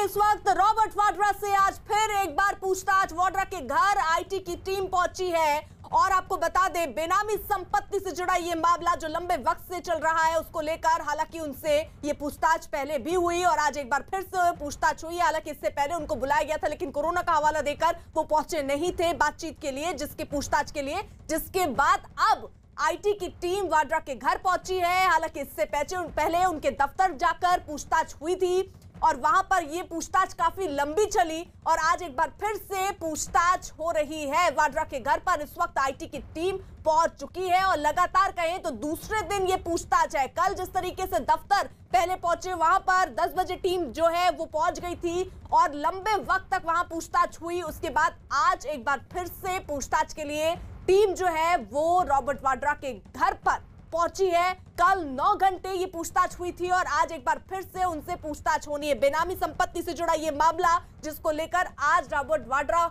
इस वक्त रॉबर्ट वाड्रा से आज फिर एक बार पूछताछ। वाड्रा के घर आईटी की टीम पहुंची है और आपको बता दें, बेनामी संपत्ति से जुड़ा ये मामला जो लंबे वक्त से चल रहा है उसको लेकर हालांकि उनसे ये पूछताछ पहले भी हुई और आज एक बार फिर से पूछताछ हुई। हालांकि इससे पहले उनको बुलाया गया था लेकिन कोरोना का हवाला देकर वो पहुंचे नहीं थे बातचीत के लिए, जिसके पूछताछ के लिए, जिसके बाद अब आईटी की टीम वाड्रा के घर पहुंची है। हालांकि इससे पहले उनके दफ्तर जाकर पूछताछ हुई थी और वहां पर यह पूछताछ काफी लंबी चली और आज एक बार फिर से पूछताछ हो रही है। वाड्रा के घर पर इस वक्त आईटी की टीम पहुंच चुकी है और लगातार कहें तो दूसरे दिन ये पूछताछ है। कल जिस तरीके से दफ्तर पहले पहुंचे वहां पर 10 बजे टीम जो है वो पहुंच गई थी और लंबे वक्त तक वहां पूछताछ हुई। उसके बाद आज एक बार फिर से पूछताछ के लिए टीम जो है वो रॉबर्ट वाड्रा के घर पर पहुंची है। कल 9 घंटे ये पूछताछ हुई थी और आज एक बार फिर से उनसे पूछताछ होनी है। बेनामी संपत्ति से जुड़ा ये मामला जिसको लेकर आज रॉबर्ट वाड्रा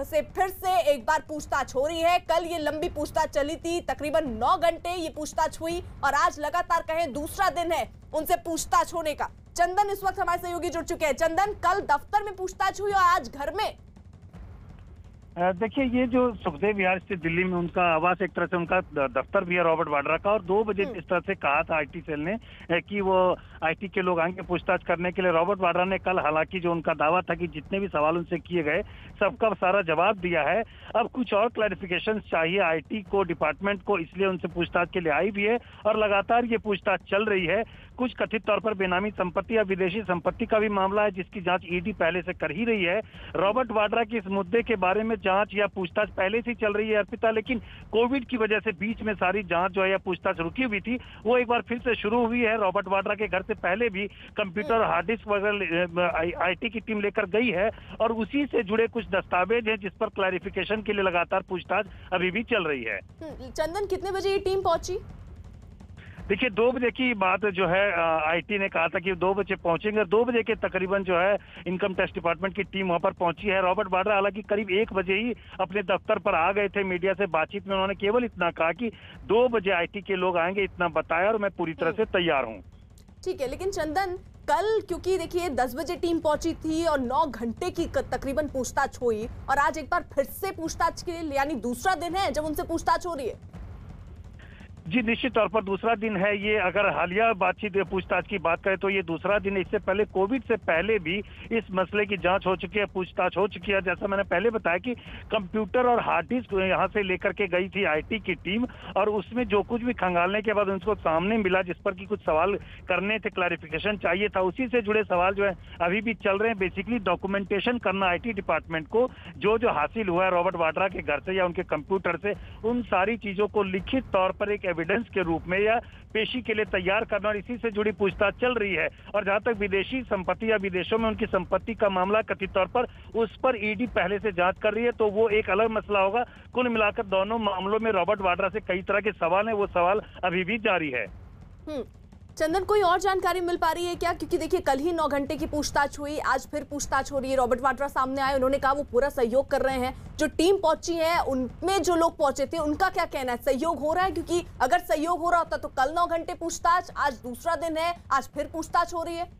से फिर से एक बार पूछताछ हो रही है। कल ये लंबी पूछताछ चली थी, तकरीबन 9 घंटे ये पूछताछ हुई और आज लगातार कहें दूसरा दिन है उनसे पूछताछ होने का। चंदन इस वक्त हमारे सहयोगी जुड़ चुके हैं। चंदन, कल दफ्तर में पूछताछ हुई और आज घर में। देखिए, ये जो सुखदेव विहार स्थित दिल्ली में उनका आवास, एक तरह से उनका दफ्तर भी है रॉबर्ट वाड्रा का, और 2 बजे इस तरह से कहा था आईटी सेल ने कि वो आईटी के लोग आएंगे पूछताछ करने के लिए। रॉबर्ट वाड्रा ने कल हालांकि जो उनका दावा था कि जितने भी सवाल उनसे किए गए सबका सारा जवाब दिया है। अब कुछ और क्लैरिफिकेशन चाहिए आईटी को, डिपार्टमेंट को, इसलिए उनसे पूछताछ के लिए आई भी है और लगातार ये पूछताछ चल रही है। कुछ कथित तौर पर बेनामी संपत्ति या विदेशी संपत्ति का भी मामला है जिसकी जांच ईडी पहले से कर ही रही है। रॉबर्ट वाड्रा के इस मुद्दे के बारे में जांच या पूछताछ पहले से चल रही है अर्पिता, लेकिन कोविड की वजह से बीच में सारी जांच जो है या पूछताछ रुकी हुई थी वो एक बार फिर से शुरू हुई है। रॉबर्ट वाड्रा के घर से पहले भी कंप्यूटर और हार्ड डिस्क वगैरह आईटी की टीम लेकर गई है और उसी से जुड़े कुछ दस्तावेज हैं जिस पर क्लैरिफिकेशन के लिए लगातार पूछताछ अभी भी चल रही है। चंदन, कितने बजे ये टीम पहुंची? देखिए, 2 बजे की बात जो है आईटी ने कहा था कि 2 बजे पहुंचेंगे। 2 बजे के तकरीबन जो है इनकम टैक्स डिपार्टमेंट की टीम वहां पर पहुंची है। रॉबर्ट वाड्रा हालांकि करीब 1 बजे ही अपने दफ्तर पर आ गए थे। मीडिया से बातचीत में उन्होंने केवल इतना कहा कि 2 बजे आईटी के लोग आएंगे, इतना बताया और मैं पूरी तरह से तैयार हूँ। ठीक है, लेकिन चंदन, कल क्योंकि देखिए 10 बजे टीम पहुंची थी और 9 घंटे की तकरीबन पूछताछ हुई और आज एक बार फिर से पूछताछ के लिए, यानी दूसरा दिन है जब उनसे पूछताछ हो रही है। जी, निश्चित तौर पर दूसरा दिन है ये। अगर हालिया बातचीत पूछताछ की बात करें तो ये दूसरा दिन है। इससे पहले, कोविड से पहले भी इस मसले की जांच हो चुकी है, पूछताछ हो चुकी है। जैसा मैंने पहले बताया कि कंप्यूटर और हार्ड डिस्क यहाँ से लेकर के गई थी आईटी की टीम और उसमें जो कुछ भी खंगालने के बाद उनको सामने मिला जिस पर कि कुछ सवाल करने थे, क्लैरिफिकेशन चाहिए था, उसी से जुड़े सवाल जो है अभी भी चल रहे हैं। बेसिकली डॉक्यूमेंटेशन करना आईटी डिपार्टमेंट को जो हासिल हुआ है रॉबर्ट वाड्रा के घर से या उनके कंप्यूटर से, उन सारी चीजों को लिखित तौर पर एक एविडेंस के रूप में या पेशी के लिए तैयार करना और इसी से जुड़ी पूछताछ चल रही है। और जहां तक विदेशी संपत्ति या विदेशों में उनकी संपत्ति का मामला कथित तौर पर, उस पर ईडी पहले से जांच कर रही है, तो वो एक अलग मसला होगा। कुल मिलाकर दोनों मामलों में रॉबर्ट वाड्रा से कई तरह के सवाल हैं, वो सवाल अभी भी जारी है। चंदन, कोई और जानकारी मिल पा रही है क्या? क्योंकि देखिए कल ही 9 घंटे की पूछताछ हुई, आज फिर पूछताछ हो रही है। रॉबर्ट वाड्रा सामने आए, उन्होंने कहा वो पूरा सहयोग कर रहे हैं। जो टीम पहुंची है उनमें जो लोग पहुंचे थे उनका क्या कहना है? सहयोग हो रहा है? क्योंकि अगर सहयोग हो रहा होता तो कल 9 घंटे पूछताछ, आज दूसरा दिन है, आज फिर पूछताछ हो रही है।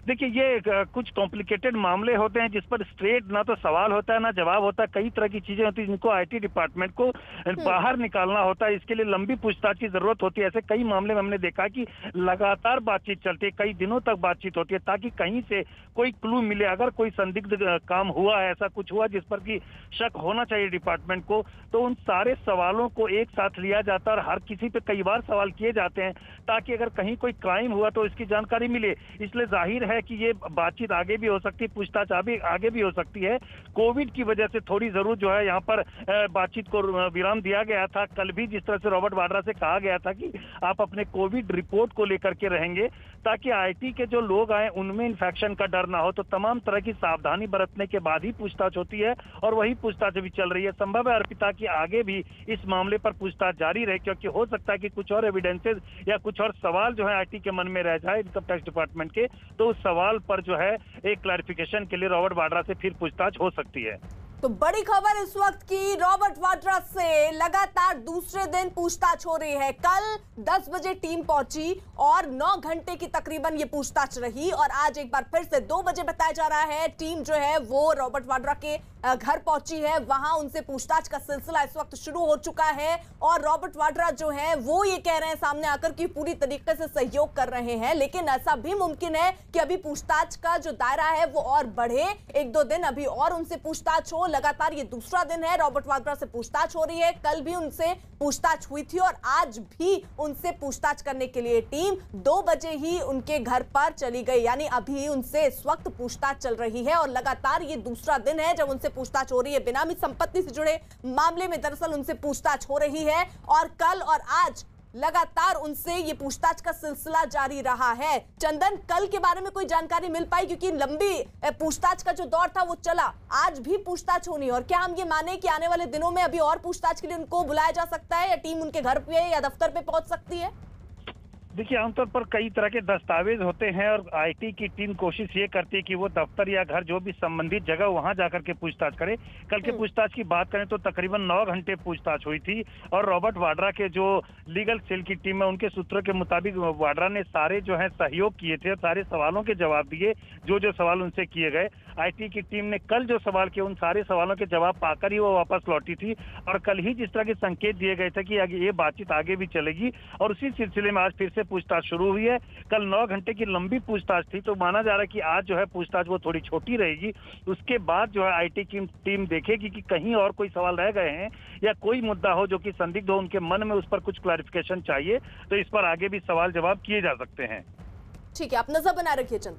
देखिए, ये कुछ कॉम्प्लिकेटेड मामले होते हैं जिस पर स्ट्रेट ना तो सवाल होता है ना जवाब होता है। कई तरह की चीजें होती हैं जिनको आईटी डिपार्टमेंट को बाहर निकालना होता है, इसके लिए लंबी पूछताछ की जरूरत होती है। ऐसे कई मामले में हमने देखा कि लगातार बातचीत चलती है, कई दिनों तक बातचीत होती है ताकि कहीं से कोई क्लू मिले। अगर कोई संदिग्ध काम हुआ है, ऐसा कुछ हुआ जिस पर कि शक होना चाहिए डिपार्टमेंट को, तो उन सारे सवालों को एक साथ लिया जाता है और हर किसी पे कई बार सवाल किए जाते हैं ताकि अगर कहीं कोई क्राइम हुआ तो इसकी जानकारी मिले। इसलिए जाहिर है कि ये बातचीत आगे भी हो सकती है, पूछताछ आगे भी हो सकती है। कोविड की वजह से थोड़ी जरूर जो है यहाँ पर बातचीत को विराम दिया गया था। कल भी जिस तरह से रॉबर्ट वाड्रा से कहा गया था कि आप अपने कोविड रिपोर्ट को लेकर के रहेंगे ताकि आईटी के जो लोग आए उनमें इन्फेक्शन का डर ना हो, तो तमाम तरह की सावधानी बरतने के बाद ही पूछताछ होती है और वही पूछताछ अभी चल रही है। संभव है अर्पिता की आगे भी इस मामले पर पूछताछ जारी रहे, क्योंकि हो सकता है कि कुछ और एविडेंसेस या कुछ और सवाल जो है आईटी के मन में रह जाए इनकम टैक्स डिपार्टमेंट के, तो उस सवाल पर जो है एक क्लैरिफिकेशन के लिए रॉबर्ट वाड्रा से फिर पूछताछ हो सकती है। तो बड़ी खबर इस वक्त की रॉबर्ट वाड्रा से लगातार दूसरे दिन पूछताछ हो रही है। कल 10 बजे टीम पहुंची और 9 घंटे की तकरीबन ये पूछताछ रही और आज एक बार फिर से 2 बजे बताया जा रहा है टीम जो है वो रॉबर्ट वाड्रा के घर पहुंची है। वहां उनसे पूछताछ का सिलसिला इस वक्त शुरू हो चुका है और रॉबर्ट वाड्रा जो है वो ये कह रहे हैं सामने आकर कि पूरी तरीके से सहयोग कर रहे हैं, लेकिन ऐसा भी मुमकिन है कि अभी पूछताछ का जो दायरा है वो और बढ़े, 1-2 दिन अभी और उनसे पूछताछ हो। लगातार ये दूसरा दिन है रॉबर्ट वाड्रा से पूछताछ हो रही है। कल भी उनसे पूछताछ हुई थी और आज भी उनसे पूछताछ करने के लिए टीम 2 बजे ही उनके घर पर चली गई, यानी अभी उनसे इस वक्त पूछताछ चल रही है और लगातार ये दूसरा दिन है जब उनसे पूछताछ हो रही है। बेनामी संपत्ति से जुड़े मामले में दरअसल उनसे पूछताछ हो रही है और कल और आज लगातार उनसे ये पूछताछ का सिलसिला जारी रहा है। चंदन, कल के बारे में कोई जानकारी मिल पाई, क्योंकि लंबी पूछताछ का जो दौर था वो चला, आज भी पूछताछ होनी है और क्या हम ये माने कि आने वाले दिनों में अभी और पूछताछ के लिए उनको बुलाया जा सकता है या टीम उनके घर पे या दफ्तर पे पहुंच सकती है? देखिए, आमतौर पर कई तरह के दस्तावेज होते हैं और आईटी की टीम कोशिश ये करती है कि वो दफ्तर या घर जो भी संबंधित जगह वहां जाकर के पूछताछ करे। कल के पूछताछ की बात करें तो तकरीबन 9 घंटे पूछताछ हुई थी और रॉबर्ट वाड्रा के जो लीगल सेल की टीम है उनके सूत्रों के मुताबिक वाड्रा ने सारे जो है सहयोग किए थे, सारे सवालों के जवाब दिए जो जो सवाल उनसे किए गए। आईटी की टीम ने कल जो सवाल किए उन सारे सवालों के जवाब पाकर ही वो वापस लौटी थी और कल ही जिस तरह के संकेत दिए गए थे कि आगे ये बातचीत आगे भी चलेगी और उसी सिलसिले में आज फिर से पूछताछ शुरू हुई है। कल 9 घंटे की लंबी पूछताछ थी, तो माना जा रहा है कि आज जो है पूछताछ वो थोड़ी छोटी रहेगी। उसके बाद जो है आईटी की टीम देखेगी कि कहीं और कोई सवाल रह गए हैं या कोई मुद्दा हो जो कि संदिग्ध हो उनके मन में, उस पर कुछ क्लैरिफिकेशन चाहिए, तो इस पर आगे भी सवाल जवाब किए जा सकते हैं। ठीक है, आप नजर बना रखिए चंदन।